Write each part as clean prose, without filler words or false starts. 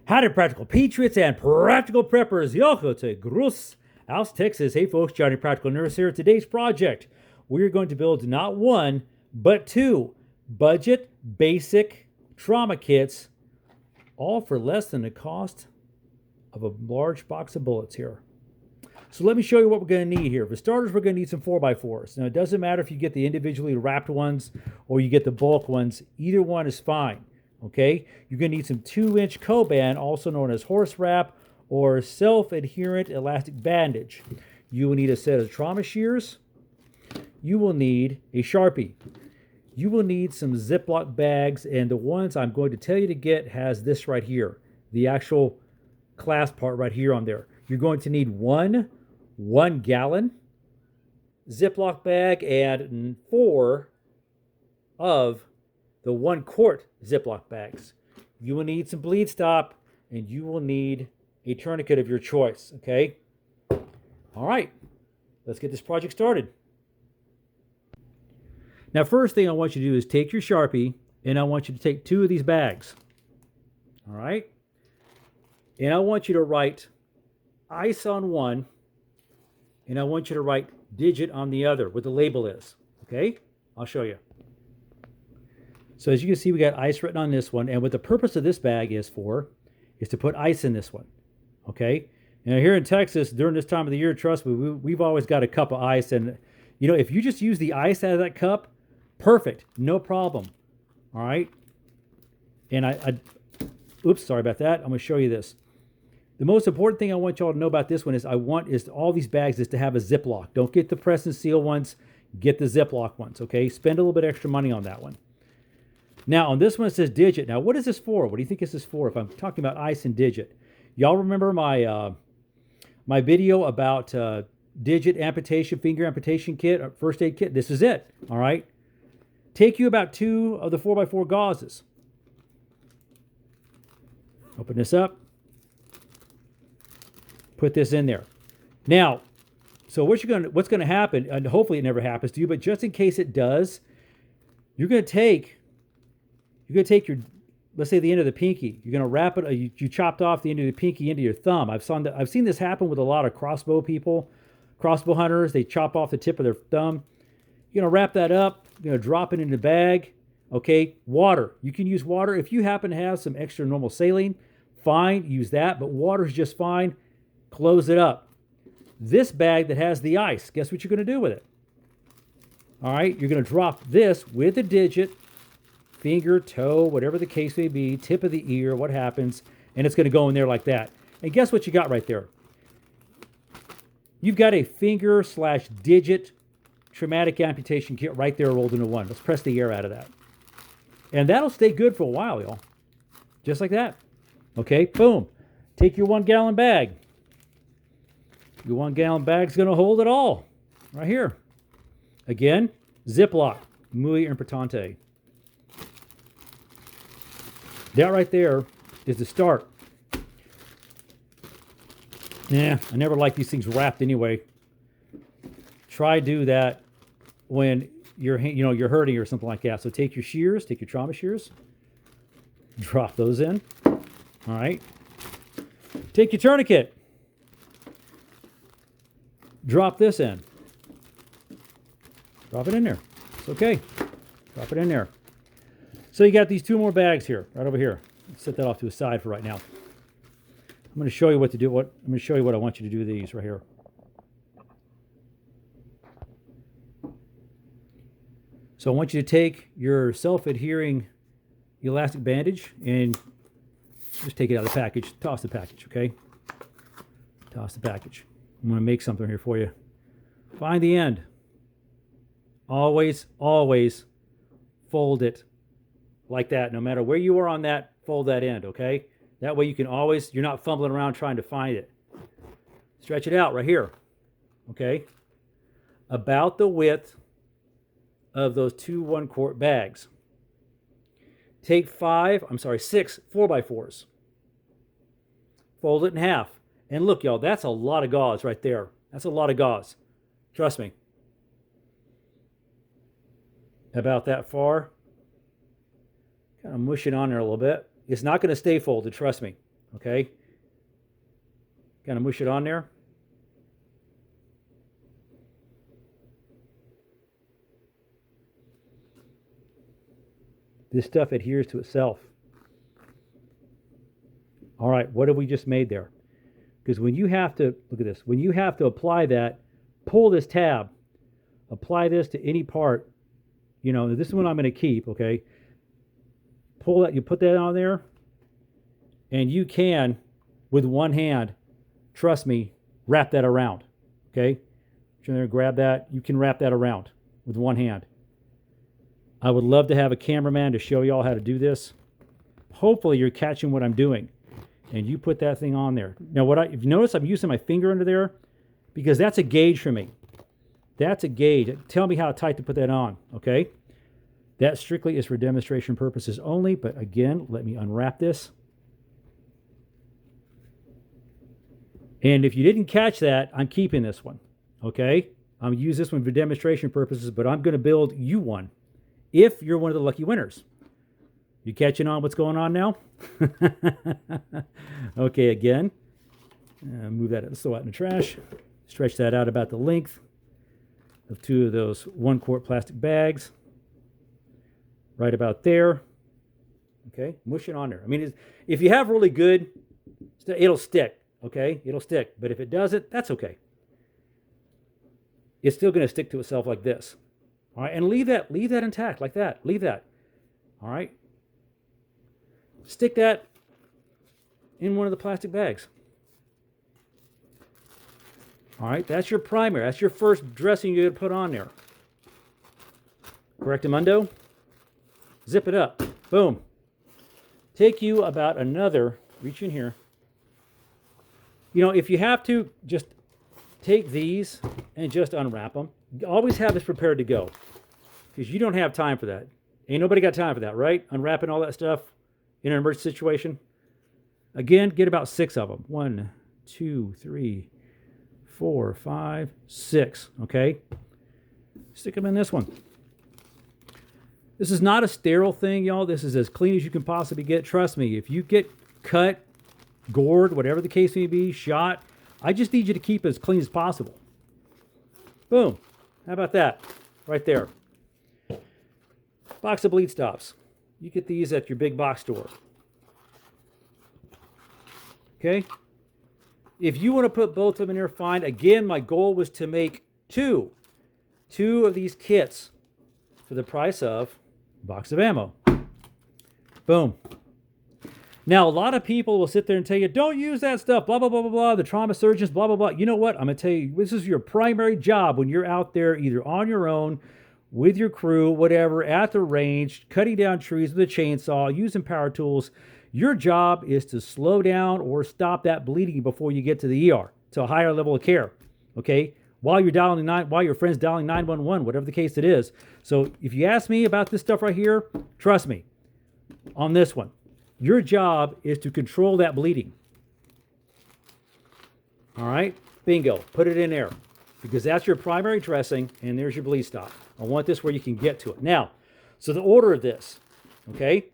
Howdy, Practical Patriots and Practical Preppers. Yokote Grus aus Texas. Hey, folks, Johnny Practical Nurse here. Today's project, we're going to build not one, but two budget basic trauma kits, all for less than the cost of a large box of bullets here. So let me show you what we're going to need here. For starters, we're going to need some 4x4s. Now, it doesn't matter if you get the individually wrapped ones or you get the bulk ones. Either one is fine. Okay, you're going to need some 2-inch Coban, also known as horse wrap or self-adherent elastic bandage. You will need a set of trauma shears. You will need a Sharpie. You will need some Ziploc bags, and the ones I'm going to tell you to get has this right here, the actual clasp part right here on there. You're going to need one 1-gallon Ziploc bag and 4 of the 1-quart Ziploc bags. You will need some bleed stop, and you will need a tourniquet of your choice, okay? All right, let's get this project started. Now, first thing I want you to do is take your Sharpie, and I want you to take 2 of these bags, all right? And I want you to write ice on one, and I want you to write digit on the other, what the label is, okay? I'll show you. So as you can see, we got ice written on this one, and what the purpose of this bag is for is to put ice in this one, okay? Now here in Texas, during this time of the year, trust me, we've always got a cup of ice, and you know, if you just use the ice out of that cup, perfect, no problem, all right? And oops, sorry about that. I'm gonna show you this. The most important thing I want y'all to know about this one is all these bags is to have a Ziploc. Don't get the press and seal ones, get the Ziploc ones, okay? Spend a little bit extra money on that one. Now, on this one, it says digit. Now, what is this for? What do you think this is for if I'm talking about ice and digit? Y'all remember my my video about digit amputation, finger amputation kit, first aid kit? This is it, all right? Take you about 2 of the 4x4 gauzes. Open this up. Put this in there. Now, so what's going to happen, and hopefully it never happens to you, but just in case it does, you're going to take your, let's say the end of the pinky. You're going to wrap it. You chopped off the end of the pinky into your thumb. I've seen this happen with a lot of crossbow people, crossbow hunters. They chop off the tip of their thumb. You're going to wrap that up. You're going to drop it in the bag. Okay, water. You can use water. If you happen to have some extra normal saline, fine, use that. But water is just fine. Close it up. This bag that has the ice, guess what you're going to do with it? All right, you're going to drop this with a digit, finger, toe, whatever the case may be, tip of the ear, what happens, and it's going to go in there like that. And guess what you got right there? You've got a finger/digit traumatic amputation kit right there rolled into one. Let's press the air out of that. And that'll stay good for a while, y'all. Just like that. Okay, boom. Take your 1-gallon bag. Your 1-gallon bag's going to hold it all. Right here. Again, Ziploc. Muy importante. That right there is the start. Nah, I never like these things wrapped anyway. Try do that when you're hurting or something like that. So take your shears, take your trauma shears, drop those in. All right. Take your tourniquet. Drop this in. Drop it in there. It's okay. Drop it in there. So you got these 2 more bags here, right over here. Let's set that off to the side for right now. I'm going to show you what to do. I'm going to show you what I want you to do with these right here. So I want you to take your self-adhering elastic bandage and just take it out of the package. Toss the package, okay? Toss the package. I'm going to make something here for you. Find the end. Always, always fold it like that. No matter where you are on that, fold that end, okay? That way you can always, you're not fumbling around trying to find it. Stretch it out right here, okay? About the width of those 2 1-quart bags. Take 6 4x4s. Fold it in half. And look, y'all, that's a lot of gauze right there. That's a lot of gauze. Trust me. About that far. Kind of mush it on there a little bit. It's not going to stay folded, trust me. Okay? Kind of mush it on there. This stuff adheres to itself. All right, what have we just made there? Because when you have to, look at this, when you have to apply that, pull this tab, apply this to any part. You know, this is one I'm going to keep, okay? Pull that, you put that on there, and you can, with one hand, trust me, wrap that around, okay? You're going to grab that, you can wrap that around with one hand. I would love to have a cameraman to show y'all how to do this. Hopefully you're catching what I'm doing. And you put that thing on there. Now, if you notice, I'm using my finger under there because that's a gauge for me. That's a gauge. Tell me how tight to put that on, okay? That strictly is for demonstration purposes only, but again, let me unwrap this. And if you didn't catch that, I'm keeping this one, okay? I'm going to use this one for demonstration purposes, but I'm going to build you one if you're one of the lucky winners. You catching on what's going on now? Okay, again, move that, throw that in the trash. Stretch that out about the length of 2 of those 1-quart plastic bags. Right about there. Okay, mush it on there. I mean, if you have really good, it'll stick, okay? It'll stick, but if it doesn't, that's okay. It's still going to stick to itself like this. All right, and leave that intact like that. Leave that. All right. Stick that in one of the plastic bags. All right, that's your primer. That's your first dressing you're going to put on there. Correctamundo. Zip it up. Boom. Take you about another, reach in here. You know, if you have to, just take these and just unwrap them. Always have this prepared to go because you don't have time for that. Ain't nobody got time for that, right? Unwrapping all that stuff in an emergency situation. Again, get about 6 of them. 1, 2, 3, 4, 5, 6. Okay? Stick them in this one. This is not a sterile thing, y'all. This is as clean as you can possibly get. Trust me, if you get cut, gored, whatever the case may be, shot, I just need you to keep it as clean as possible. Boom. How about that? Right there. Box of bleed stops. You get these at your big box store. Okay? If you want to put both of them in there, fine. Again, my goal was to make two of these kits for the price of a box of ammo. Boom. Now, a lot of people will sit there and tell you, don't use that stuff, blah, blah, blah, blah, blah, the trauma surgeons, blah, blah, blah. You know what? I'm going to tell you, this is your primary job when you're out there either on your own, with your crew, whatever, at the range, cutting down trees with a chainsaw, using power tools. Your job is to slow down or stop that bleeding before you get to the ER, to a higher level of care, okay? While your friend's dialing 911, whatever the case it is. So if you ask me about this stuff right here, trust me, on this one, your job is to control that bleeding. All right? Bingo. Put it in there because that's your primary dressing, and there's your bleed stop. I want this where you can get to it. Now, so the order of this, okay?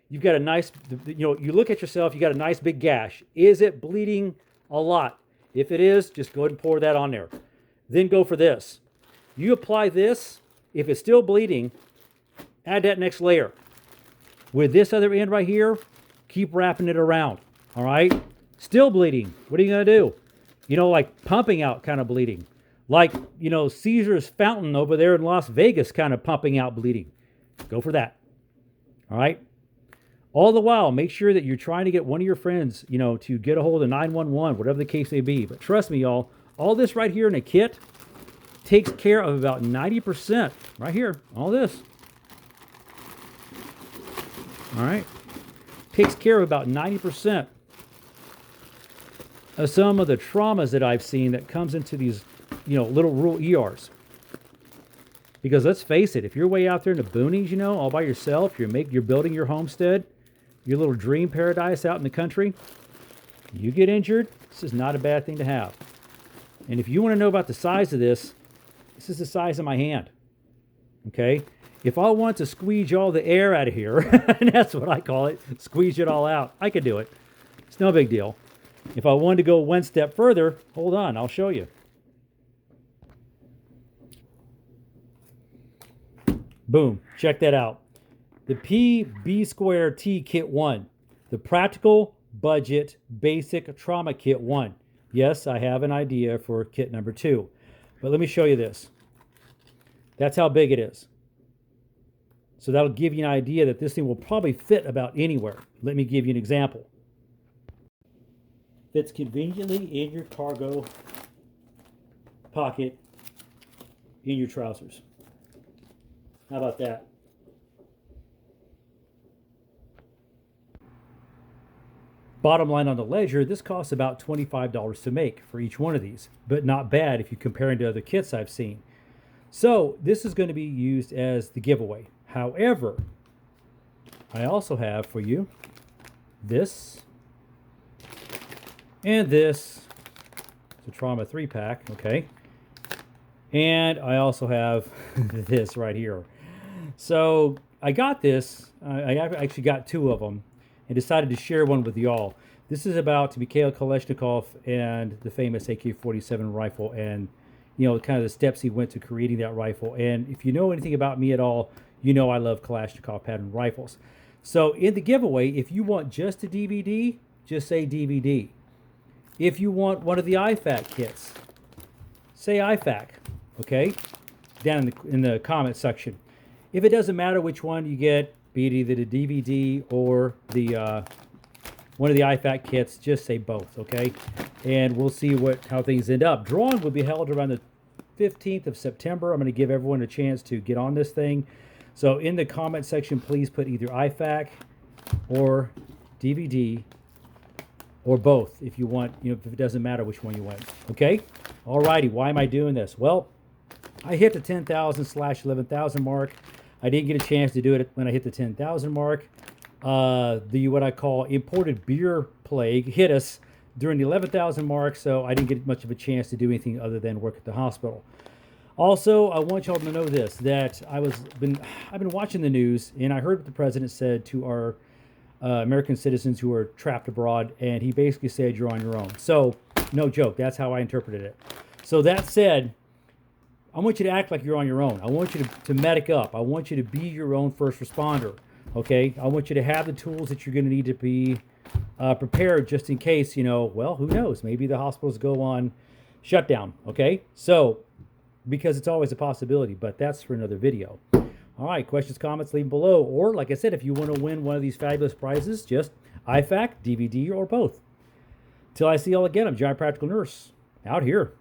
You've got a nice, you look at yourself, you got a nice big gash. Is it bleeding a lot? If it is, just go ahead and pour that on there. Then go for this. You apply this. If it's still bleeding, add that next layer. With this other end right here, keep wrapping it around, all right? Still bleeding. What are you going to do? Like pumping out kind of bleeding. Like, Caesar's Fountain over there in Las Vegas kind of pumping out bleeding. Go for that. All right? All the while, make sure that you're trying to get one of your friends, to get a hold of 911, whatever the case may be. But trust me, y'all, all this right here in a kit takes care of about 90%. Right here, all this. All right? Takes care of about 90% of some of the traumas that I've seen that comes into these little rural ERs. Because let's face it, if you're way out there in the boonies, all by yourself, you're building your homestead, your little dream paradise out in the country, you get injured, this is not a bad thing to have. And if you want to know about the size of this is the size of my hand. Okay? If I want to squeeze all the air out of here, and that's what I call it, squeeze it all out, I could do it. It's no big deal. If I wanted to go one step further, hold on, I'll show you. Boom, check that out. The PB Square T Kit 1, the Practical Budget Basic Trauma Kit 1. Yes, I have an idea for kit number 2, but let me show you this. That's how big it is. So that'll give you an idea that this thing will probably fit about anywhere. Let me give you an example. Fits conveniently in your cargo pocket in your trousers. How about that? Bottom line on the Ledger, this costs about $25 to make for each one of these, but not bad if you compare it to other kits I've seen. So this is going to be used as the giveaway. However, I also have for you this and this. It's a Trauma 3-pack, okay? And I also have this right here. So I got this. I actually got 2 of them and decided to share one with y'all. This is about Mikhail Kalashnikov and the famous AK-47 rifle, and you know, kind of the steps he went to creating that rifle. And if you know anything about me at all, you know I love Kalashnikov pattern rifles. So in the giveaway, if you want just a DVD, just say DVD. If you want one of the IFAK kits, say IFAK, okay? Down in the comment section. If it doesn't matter which one you get, be it either the DVD or the one of the IFAK kits, just say both, okay? And we'll see how things end up. Drawing will be held around the 15th of September. I'm going to give everyone a chance to get on this thing. So in the comment section, please put either IFAK or DVD or both if you want, you know, if it doesn't matter which one you want, okay? Alrighty, why am I doing this? Well, I hit the 10,000/11,000 mark. I didn't get a chance to do it when I hit the 10,000 mark. The what I call imported beer plague hit us during the 11,000 mark, so I didn't get much of a chance to do anything other than work at the hospital. Also, I want y'all to know this, that I've been watching the news, and I heard what the president said to our American citizens who are trapped abroad, and he basically said you're on your own. So, no joke, that's how I interpreted it. So that said, I want you to act like you're on your own. I want you to medic up. I want you to be your own first responder, okay? I want you to have the tools that you're going to need to be prepared just in case, you know, well, who knows? Maybe the hospitals go on shutdown, okay? So, because it's always a possibility, but that's for another video. All right, questions, comments, leave them below. Or, like I said, if you want to win one of these fabulous prizes, just IFAK, DVD, or both. Till I see y'all again, I'm Giant Practical Nurse, out here.